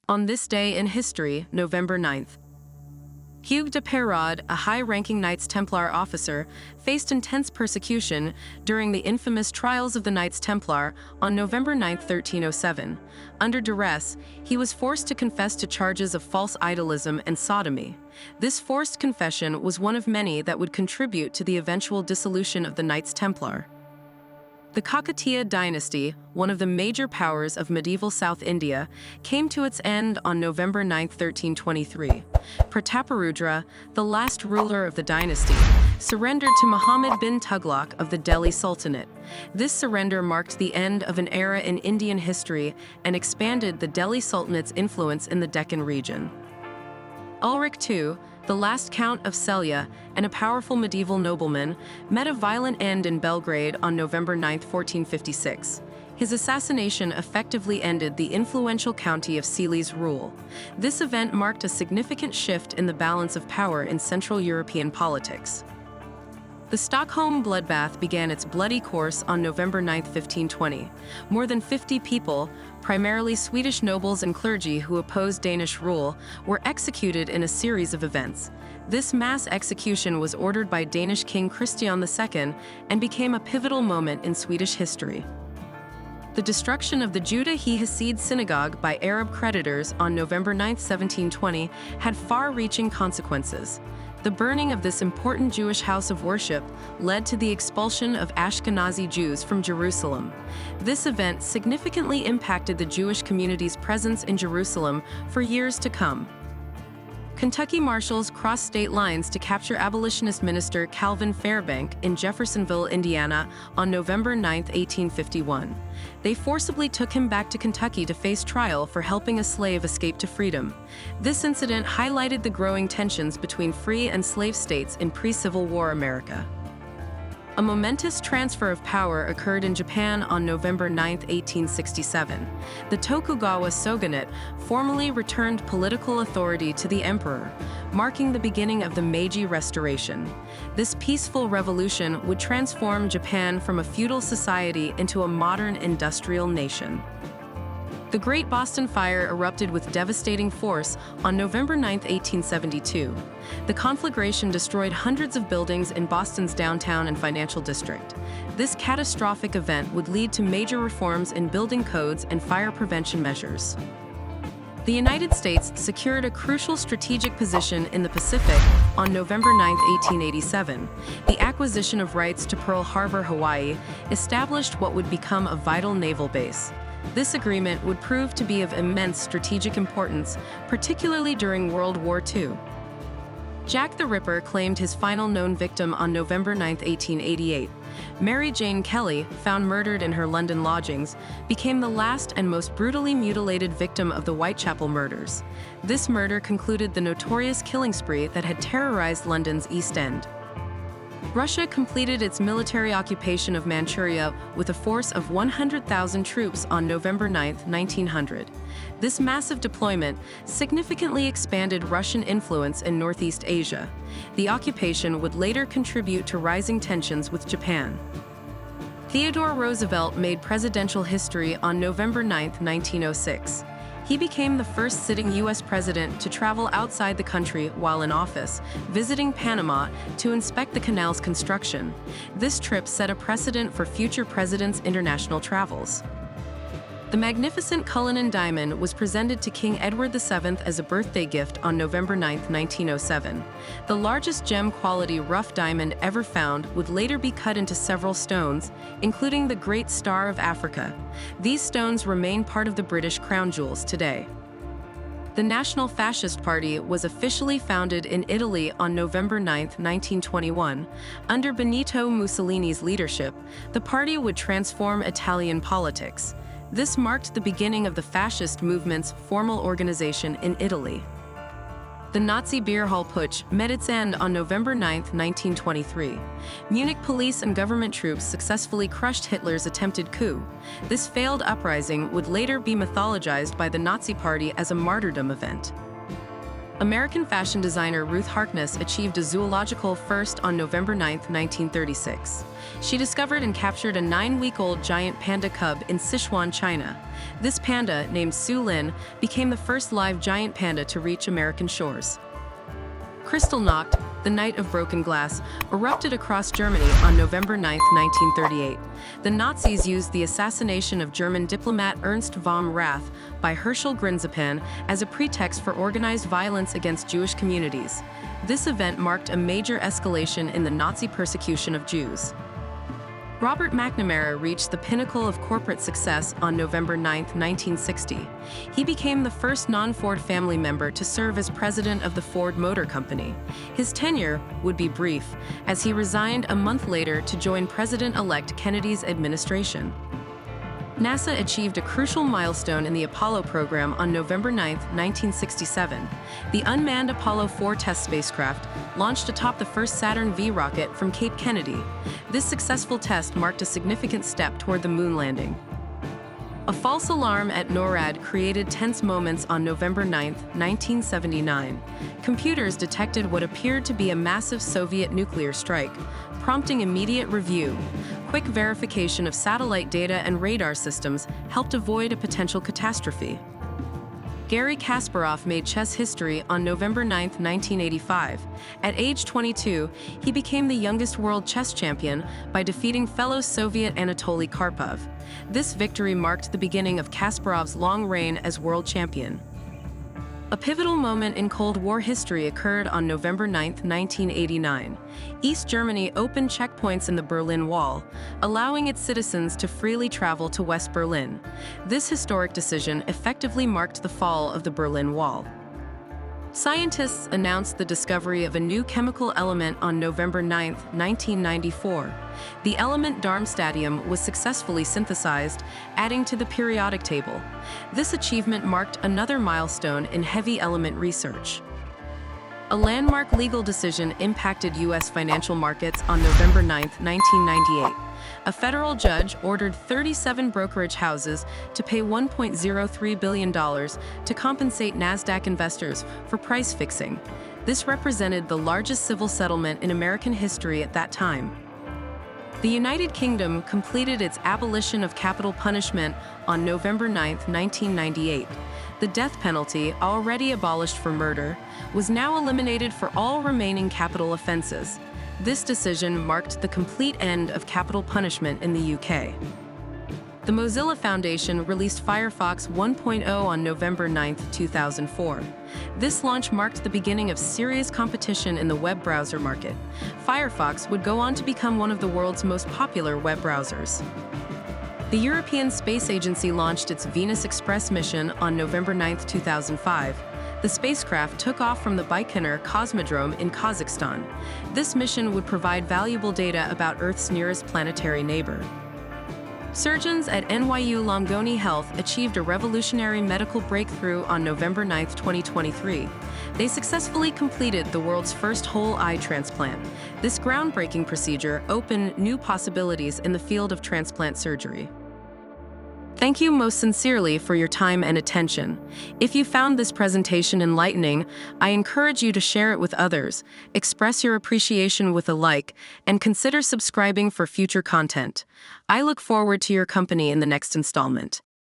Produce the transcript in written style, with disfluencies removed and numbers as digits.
On this day in history, November 9th, Hugues de Pairaud, a high-ranking Knights Templar officer, faced intense persecution during the infamous trials of the Knights Templar on November 9, 1307. Under duress, he was forced to confess to charges of false idolism and sodomy. This forced confession was one of many that would contribute to the eventual dissolution of the Knights Templar. The Kakatiya dynasty, one of the major powers of medieval South India, came to its end on November 9, 1323. Prataparudra, the last ruler of the dynasty, surrendered to Muhammad bin Tughlaq of the Delhi Sultanate. This surrender marked the end of an era in Indian history and expanded the Delhi Sultanate's influence in the Deccan region. Ulrich II, the last Count of Cilli and a powerful medieval nobleman, met a violent end in Belgrade on November 9, 1456. His assassination effectively ended the influential County of Cilli's rule. This event marked a significant shift in the balance of power in Central European politics. The Stockholm Bloodbath began its bloody course on November 9, 1520. More than 50 people, primarily Swedish nobles and clergy who opposed Danish rule, were executed in a series of events. This mass execution was ordered by Danish King Christian II and became a pivotal moment in Swedish history. The destruction of the Judah Hasid synagogue by Arab creditors on November 9, 1720, had far-reaching consequences. The burning of this important Jewish house of worship led to the expulsion of Ashkenazi Jews from Jerusalem. This event significantly impacted the Jewish community's presence in Jerusalem for years to come. Kentucky Marshals crossed state lines to capture abolitionist minister Calvin Fairbank in Jeffersonville, Indiana, on November 9, 1851. They forcibly took him back to Kentucky to face trial for helping a slave escape to freedom. This incident highlighted the growing tensions between free and slave states in pre-Civil War America. A momentous transfer of power occurred in Japan on November 9, 1867. The Tokugawa shogunate formally returned political authority to the emperor, marking the beginning of the Meiji Restoration. This peaceful revolution would transform Japan from a feudal society into a modern industrial nation. The Great Boston Fire erupted with devastating force on November 9, 1872. The conflagration destroyed hundreds of buildings in Boston's downtown and financial district. This catastrophic event would lead to major reforms in building codes and fire prevention measures. The United States secured a crucial strategic position in the Pacific on November 9, 1887. The acquisition of rights to Pearl Harbor, Hawaii, established what would become a vital naval base. This agreement would prove to be of immense strategic importance, particularly during World War II. Jack the Ripper claimed his final known victim on November 9, 1888. Mary Jane Kelly, found murdered in her London lodgings, became the last and most brutally mutilated victim of the Whitechapel murders. This murder concluded the notorious killing spree that had terrorized London's East End. Russia completed its military occupation of Manchuria with a force of 100,000 troops on November 9, 1900. This massive deployment significantly expanded Russian influence in Northeast Asia. The occupation would later contribute to rising tensions with Japan. Theodore Roosevelt made presidential history on November 9, 1906. He became the first sitting U.S. president to travel outside the country while in office, visiting Panama to inspect the canal's construction. This trip set a precedent for future presidents' international travels. The magnificent Cullinan diamond was presented to King Edward VII as a birthday gift on November 9, 1907. The largest gem-quality rough diamond ever found would later be cut into several stones, including the Great Star of Africa. These stones remain part of the British crown jewels today. The National Fascist Party was officially founded in Italy on November 9, 1921. Under Benito Mussolini's leadership, the party would transform Italian politics. This marked the beginning of the fascist movement's formal organization in Italy. The Nazi beer hall putsch met its end on November 9, 1923. Munich police and government troops successfully crushed Hitler's attempted coup. This failed uprising would later be mythologized by the Nazi Party as a martyrdom event. American fashion designer Ruth Harkness achieved a zoological first on November 9, 1936. She discovered and captured a 9-week-old giant panda cub in Sichuan, China. This panda, named Su Lin, became the first live giant panda to reach American shores. Kristallnacht, the Night of Broken Glass, erupted across Germany on November 9, 1938. The Nazis used the assassination of German diplomat Ernst von Rath by Herschel Grünzepan as a pretext for organized violence against Jewish communities. This event marked a major escalation in the Nazi persecution of Jews. Robert McNamara reached the pinnacle of corporate success on November 9, 1960. He became the first non-Ford family member to serve as president of the Ford Motor Company. His tenure would be brief, as he resigned a month later to join President-elect Kennedy's administration. NASA achieved a crucial milestone in the Apollo program on November 9, 1967. The unmanned Apollo 4 test spacecraft launched atop the first Saturn V rocket from Cape Kennedy. This successful test marked a significant step toward the moon landing. A false alarm at NORAD created tense moments on November 9, 1979. Computers detected what appeared to be a massive Soviet nuclear strike, prompting immediate review. Quick verification of satellite data and radar systems helped avoid a potential catastrophe. Garry Kasparov made chess history on November 9, 1985. At age 22, he became the youngest world chess champion by defeating fellow Soviet Anatoly Karpov. This victory marked the beginning of Kasparov's long reign as world champion. A pivotal moment in Cold War history occurred on November 9, 1989. East Germany opened checkpoints in the Berlin Wall, allowing its citizens to freely travel to West Berlin. This historic decision effectively marked the fall of the Berlin Wall. Scientists announced the discovery of a new chemical element on November 9, 1994. The element Darmstadtium was successfully synthesized, adding to the periodic table. This achievement marked another milestone in heavy element research. A landmark legal decision impacted U.S. financial markets on November 9, 1998. A federal judge ordered 37 brokerage houses to pay $1.03 billion to compensate NASDAQ investors for price fixing. This represented the largest civil settlement in American history at that time. The United Kingdom completed its abolition of capital punishment on November 9, 1998. The death penalty, already abolished for murder, was now eliminated for all remaining capital offenses. This decision marked the complete end of capital punishment in the UK. The Mozilla Foundation released Firefox 1.0 on November 9, 2004. This launch marked the beginning of serious competition in the web browser market. Firefox would go on to become one of the world's most popular web browsers. The European Space Agency launched its Venus Express mission on November 9, 2005. The spacecraft took off from the Baikonur Cosmodrome in Kazakhstan. This mission would provide valuable data about Earth's nearest planetary neighbor. Surgeons at NYU Langone Health achieved a revolutionary medical breakthrough on November 9, 2023. They successfully completed the world's first whole eye transplant. This groundbreaking procedure opened new possibilities in the field of transplant surgery. Thank you most sincerely for your time and attention. If you found this presentation enlightening, I encourage you to share it with others, express your appreciation with a like, and consider subscribing for future content. I look forward to your company in the next installment.